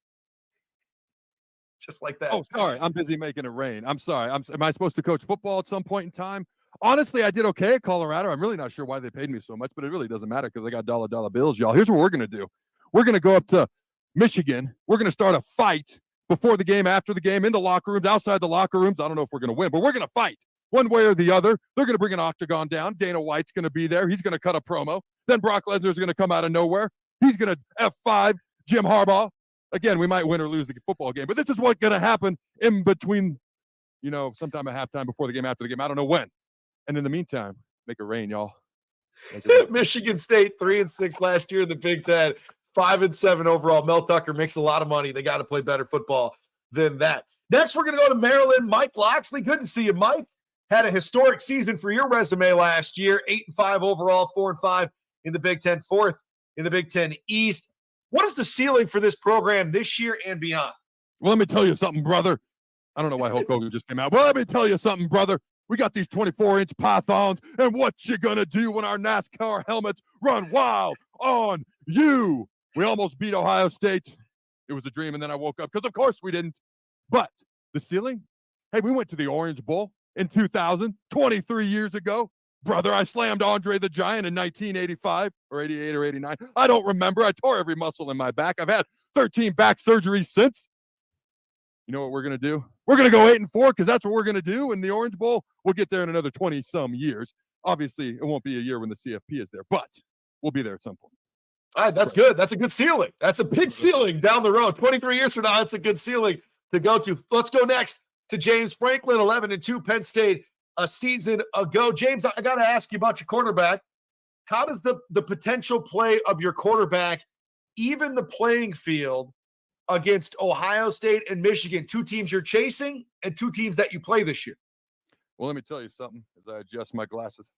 Just like that. Oh, sorry. I'm busy making it rain. I'm sorry. Am I supposed to coach football at some point in time? Honestly, I did okay at Colorado. I'm really not sure why they paid me so much, but it really doesn't matter because I got dollar bills, y'all. Here's what we're going to do. We're going to go up to Michigan. We're going to start a fight before the game, after the game, in the locker rooms, outside the locker rooms. I don't know if we're going to win, but we're going to fight one way or the other. They're going to bring an octagon down. Dana White's going to be there. He's going to cut a promo. Then Brock Lesnar's going to come out of nowhere. He's going to F5 Jim Harbaugh. Again, we might win or lose the football game, but this is what's going to happen in between, sometime at halftime, before the game, after the game. I don't know when. And in the meantime, make it rain, y'all. Michigan State 3-6 last year in the Big Ten, 5-7 overall. Mel Tucker makes a lot of money. They got to play better football than that. Next, we're going to go to Maryland. Mike Loxley. Good to see you, Mike. Had a historic season for your resume last year. 8-5 overall, 4-5 in the Big Ten, 4th in the Big Ten East. What is the ceiling for this program this year and beyond? Well, let me tell you something, brother. I don't know why Hulk Hogan just came out. Well, let me tell you something, brother. We got these 24-inch pythons, and what you gonna do when our NASCAR helmets run wild on you? We almost beat Ohio State. It was a dream, and then I woke up because, of course, we didn't. But the ceiling? Hey, we went to the Orange Bowl in 2000, 23 years ago. Brother, I slammed Andre the Giant in 1985 or 88 or 89. I don't remember. I tore every muscle in my back. I've had 13 back surgeries since. You know what we're going to do? We're going to go 8-4 because that's what we're going to do. In the Orange Bowl, we'll get there in another 20-some years. Obviously, it won't be a year when the CFP is there, but we'll be there at some point. All right, that's good. That's a good ceiling. That's a big ceiling down the road. 23 years from now, that's a good ceiling to go to. Let's go next to James Franklin, 11-2 Penn State a season ago. James, I got to ask you about your quarterback. How does the potential play of your quarterback even the playing field against Ohio State and Michigan, two teams you're chasing and two teams that you play this year? Well, let me tell you something as I adjust my glasses.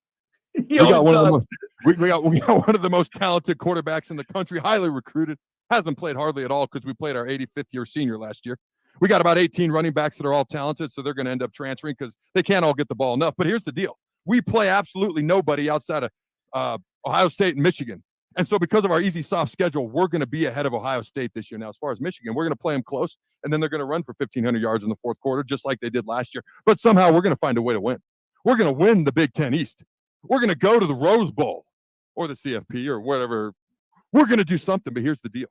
We got one of the most talented quarterbacks in the country, highly recruited, hasn't played hardly at all because we played our 85th year senior last year. We got about 18 running backs that are all talented, so they're going to end up transferring because they can't all get the ball enough. But here's the deal. We play absolutely nobody outside of Ohio State and Michigan. And so because of our easy, soft schedule, we're going to be ahead of Ohio State this year. Now, as far as Michigan, we're going to play them close, and then they're going to run for 1,500 yards in the fourth quarter, just like they did last year. But somehow we're going to find a way to win. We're going to win the Big Ten East. We're going to go to the Rose Bowl or the CFP or whatever. We're going to do something, but here's the deal.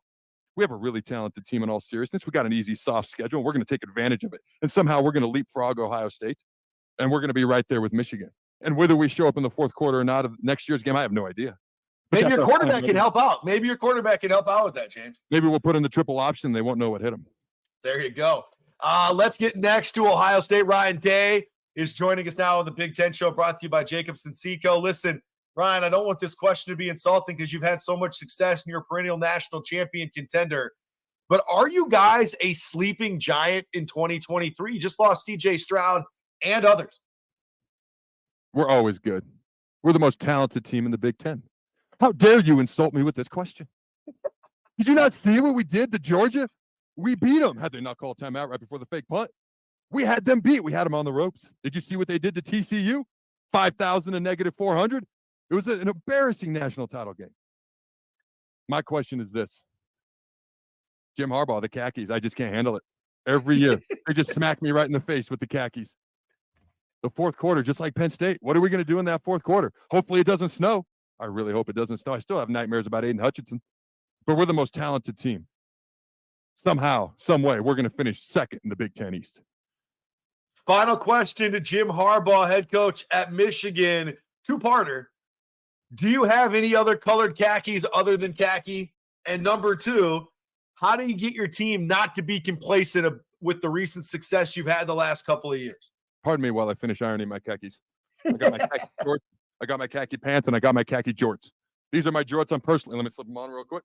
We have a really talented team in all seriousness. We got an easy, soft schedule, and we're going to take advantage of it. And somehow we're going to leapfrog Ohio State, and we're going to be right there with Michigan. And whether we show up in the fourth quarter or not of next year's game, I have no idea. Maybe your quarterback can help out. Maybe your quarterback can help out with that, James. Maybe we'll put in the triple option. They won't know what hit them. There you go. Let's get next to Ohio State. Ryan Day is joining us now on the Big Ten Show, brought to you by Jacobson Seco. Listen, Ryan, I don't want this question to be insulting because you've had so much success and you're a perennial national champion contender. But are you guys a sleeping giant in 2023? You just lost C.J. Stroud and others. We're always good. We're the most talented team in the Big Ten. How dare you insult me with this question? Did you not see what we did to Georgia? We beat them. Had they not called timeout right before the fake punt? We had them beat. We had them on the ropes. Did you see what they did to TCU? 5,000 and -400. It was an embarrassing national title game. My question is this. Jim Harbaugh, the khakis, I just can't handle it. Every year, they just smack me right in the face with the khakis. The fourth quarter, just like Penn State. What are we going to do in that fourth quarter? Hopefully it doesn't snow. I really hope it doesn't snow. I still have nightmares about Aiden Hutchinson. But we're the most talented team. Somehow, some way, we're going to finish second in the Big Ten East. Final question to Jim Harbaugh, head coach at Michigan. Two-parter. Do you have any other colored khakis other than khaki? And number two, how do you get your team not to be complacent with the recent success you've had the last couple of years? Pardon me while I finish ironing my khakis. I got my khaki shorts, I got my khaki pants, and I got my khaki jorts. These are my jorts on personally. Let me slip them on real quick.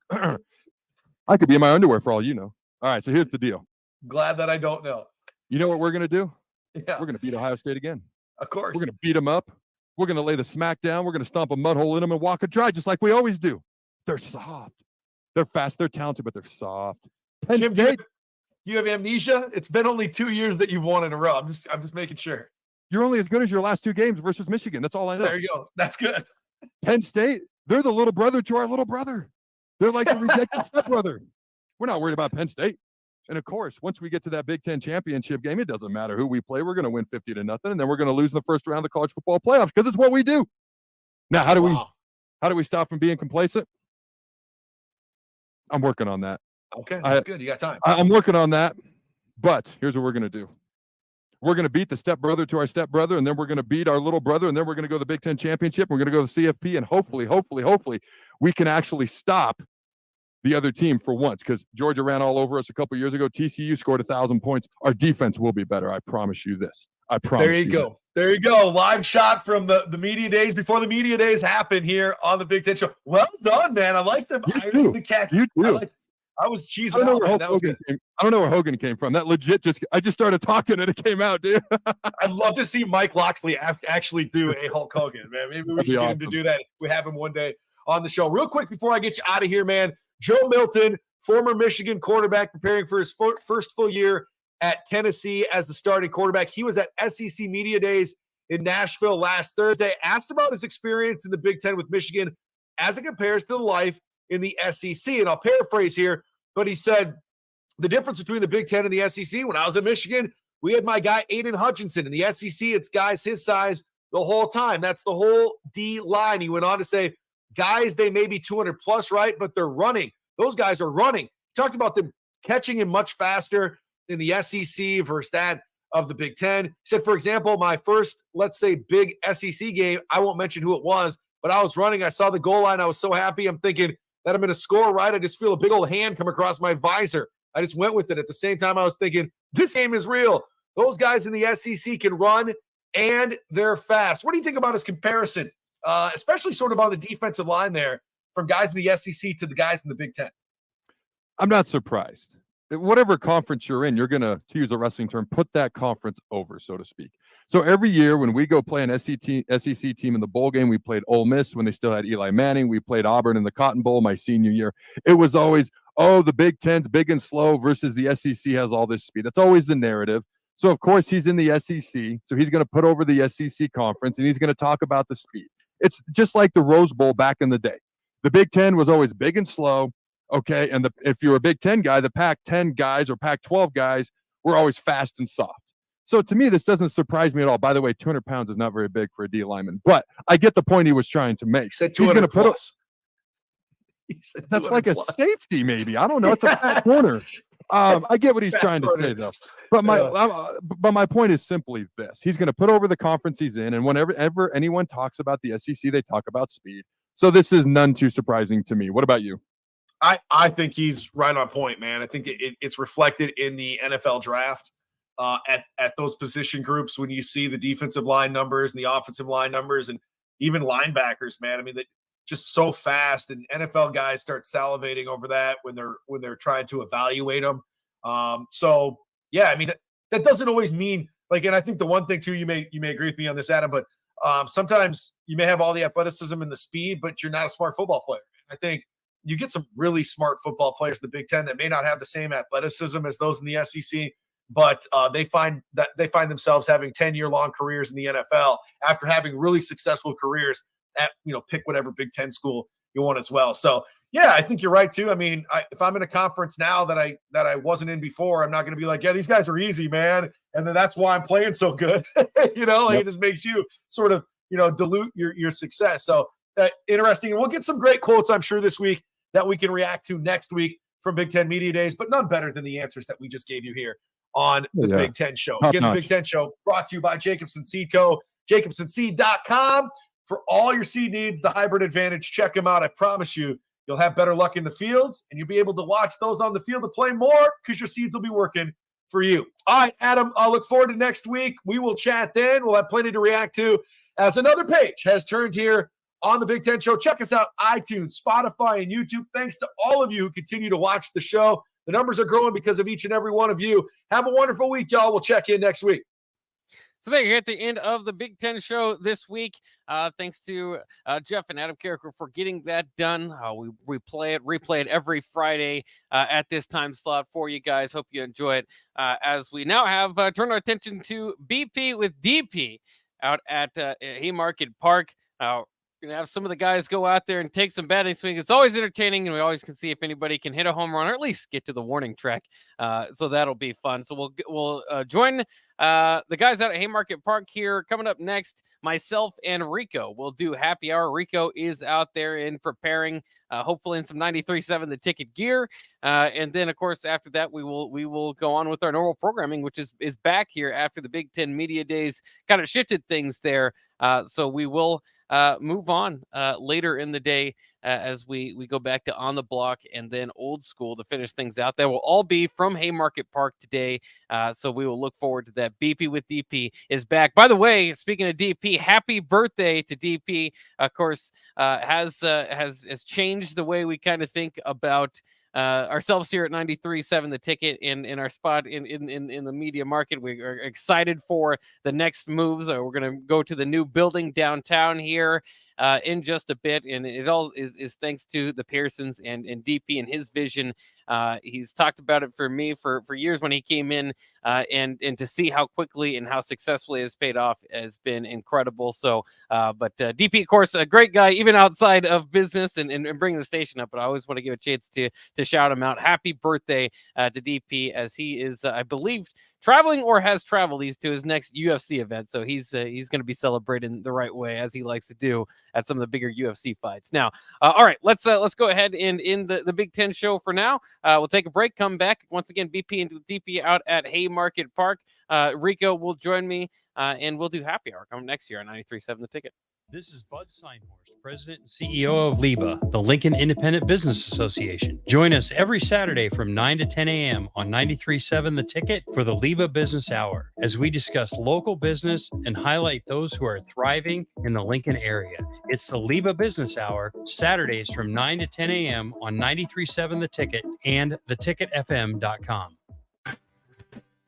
I could be in my underwear for all you know. All right, so here's the deal. Glad that I don't know. You know what we're going to do? Yeah. We're going to beat Ohio State again. Of course. We're going to beat them up. We're going to lay the smack down. We're going to stomp a mud hole in them and walk it dry just like we always do. They're soft. They're fast. They're talented, but they're soft. Jim, do you have amnesia? It's been only 2 years that you've won in a row. I'm just making sure. You're only as good as your last two games versus Michigan. That's all I know. There you go. That's good. Penn State, they're the little brother to our little brother. They're like the rejected stepbrother. We're not worried about Penn State. And of course, once we get to that Big Ten championship game, it doesn't matter who we play. We're going to win 50-0, and then we're going to lose in the first round of the college football playoffs because it's what we do. Now, how do we stop from being complacent? I'm working on that. Okay, that's good. You got time. I'm working on that. But here's what we're going to do. We're going to beat the stepbrother to our stepbrother, and then we're going to beat our little brother, and then we're going to go to the Big Ten championship. We're going to go to the CFP, and hopefully, we can actually stop the other team for once, because Georgia ran all over us a couple years ago. TCU scored 1,000 points. Our defense will be better. I promise you this. I promise. There you go. There you go. Live shot from the media days before the media days happen here on the Big Ten Show. Well done, man. I like them. The khaki. You too. I was cheesing I don't know out, where man. That was Hogan good. came. I don't know where Hogan came from. That legit I just started talking and it came out, dude. I'd love to see Mike Loxley actually do a Hulk Hogan, man. Maybe we That'd can be get awesome. him to do that. We have him one day on the show. Real quick before I get you out of here, man. Joe Milton, former Michigan quarterback, preparing for his first full year at Tennessee as the starting quarterback. He was at SEC Media Days in Nashville last Thursday. Asked about his experience in the Big Ten with Michigan as it compares to the life in the SEC. And I'll paraphrase here, but he said, the difference between the Big Ten and the SEC, when I was at Michigan, we had my guy Aiden Hutchinson. In the SEC, it's guys his size the whole time. That's the whole D line. He went on to say, guys, they may be 200 plus, right? But they're running. Those guys are running. He talked about them catching him much faster in the SEC versus that of the Big Ten. He said, for example, my first, let's say, big SEC game, I won't mention who it was, but I was running. I saw the goal line. I was so happy. I'm thinking that I'm going to score, right? I just feel a big old hand come across my visor. I just went with it. At the same time, I was thinking, this game is real. Those guys in the SEC can run, and they're fast. What do you think about his comparison, especially sort of on the defensive line there, from guys in the SEC to the guys in the Big Ten? I'm not surprised. Whatever conference you're in, you're going to use a wrestling term, put that conference over, so to speak. So every year when we go play an SEC team in the bowl game, we played Ole Miss when they still had Eli Manning. We played Auburn in the Cotton Bowl my senior year. It was always, oh, the Big Ten's big and slow versus the SEC has all this speed. That's always the narrative. So, of course, he's in the SEC. So he's going to put over the SEC conference, and he's going to talk about the speed. It's just like the Rose Bowl back in the day. The Big Ten was always big and slow. Okay, and if you're a Big Ten guy, the Pac-10 guys or Pac-12 guys were always fast and soft. So to me, this doesn't surprise me at all. By the way, 200 pounds is not very big for a D lineman, but I get the point he was trying to make. He said 200 plus. That's like a safety, maybe. I don't know. It's a fat corner. I get what he's trying to say, though. But my point is simply this: he's going to put over the conference he's in, and whenever anyone talks about the SEC, they talk about speed. So this is none too surprising to me. What about you? I think he's right on point, man. I think it's reflected in the NFL draft at those position groups when you see the defensive line numbers and the offensive line numbers and even linebackers, man. I mean, they're just so fast, and NFL guys start salivating over that when they're trying to evaluate them. So yeah, I mean that doesn't always mean like, and I think the one thing too, you may agree with me on this, Adam, but sometimes you may have all the athleticism and the speed, but you're not a smart football player. I think you get some really smart football players in the Big Ten that may not have the same athleticism as those in the SEC, but they find themselves having 10-year-long careers in the NFL after having really successful careers pick whatever Big Ten school you want as well. So yeah, I think you're right too. I mean, if I'm in a conference now that I wasn't in before, I'm not going to be like, yeah, these guys are easy, man, and then that's why I'm playing so good. It just makes you sort of dilute your success. So interesting, and we'll get some great quotes, I'm sure, this week that we can react to next week from Big Ten Media Days, but none better than the answers that we just gave you here on the Big Ten Show. Again, the Big Ten Show brought to you by Jacobson Seed Co., jacobsonseed.com. For all your seed needs, the Hybrid Advantage. Check them out. I promise you, you'll have better luck in the fields, and you'll be able to watch those on the field to play more because your seeds will be working for you. All right, Adam, I'll look forward to next week. We will chat then. We'll have plenty to react to as another page has turned here on the Big Ten Show. Check us out, iTunes, Spotify, and YouTube. Thanks to all of you who continue to watch the show. The numbers are growing because of each and every one of you. Have a wonderful week, y'all. We'll check in next week. So there you're at the end of the Big Ten Show this week. Thanks to Jeff and Adam Carriker for getting that done. We replay it every Friday at this time slot for you guys. Hope you enjoy it as we now have turned our attention to BP with DP out at Haymarket Park. We're going to have some of the guys go out there and take some batting swings. It's always entertaining, and we always can see if anybody can hit a home run or at least get to the warning track. So that'll be fun. So we'll join the guys out at Haymarket Park here. Coming up next, myself and Rico will do happy hour. Rico is out there in preparing, hopefully in some 93.7 The Ticket gear. And then, of course, after that, we will go on with our normal programming, which is back here after the Big Ten Media Days. Kind of shifted things there. So we will move on later in the day as we go back to On the Block and then Old School to finish things out. That will all be from Haymarket Park today. So we will look forward to that. BP with DP is back. By the way, speaking of DP, happy birthday to DP. Of course, has changed the way we kind of think about ourselves here at 93.7 The Ticket in our spot in the media market. We are excited for the next moves. We're going to go to the new building downtown here in just a bit, and it all is thanks to the Pearsons and DP and his vision. He's talked about it for me for years when he came in, and to see how quickly and how successfully it's paid off has been incredible. So, but DP, of course, a great guy, even outside of business and bringing the station up. But I always want to give a chance to shout him out. Happy birthday to DP, as he is, I believe, traveling or has traveled. He's to his next UFC event, so he's going to be celebrating the right way, as he likes to do at some of the bigger UFC fights. Now, all right, let's go ahead and end the Big Ten Show for now. We'll take a break, come back. Once again, BP and DP out at Haymarket Park. Rico will join me, and we'll do happy hour coming next year on 93.7 The Ticket. This is Bud Seinhorst, President and CEO of LIBA, the Lincoln Independent Business Association. Join us every Saturday from 9 to 10 a.m. on 93.7 The Ticket for the LIBA Business Hour, as we discuss local business and highlight those who are thriving in the Lincoln area. It's the LIBA Business Hour, Saturdays from 9 to 10 a.m. on 93.7 The Ticket and theticketfm.com.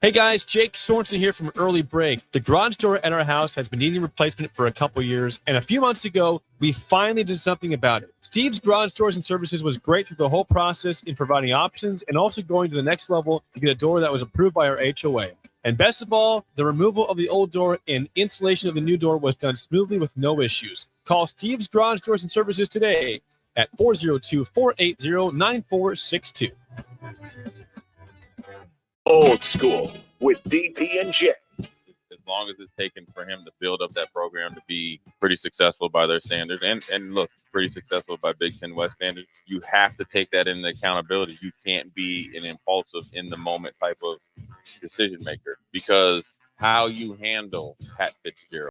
Hey guys, Jake Sorensen here from Early Break. The garage door at our house has been needing replacement for a couple years, and a few months ago, we finally did something about it. Steve's Garage Doors and Services was great through the whole process in providing options and also going to the next level to get a door that was approved by our HOA. And best of all, the removal of the old door and installation of the new door was done smoothly with no issues. Call Steve's Garage Doors and Services today at 402-480-9462. Old School with DP and J. As long as it's taken for him to build up that program to be pretty successful by their standards and look, pretty successful by Big Ten West standards, you have to take that into accountability. You can't be an impulsive, in the moment type of decision maker, because how you handle Pat Fitzgerald,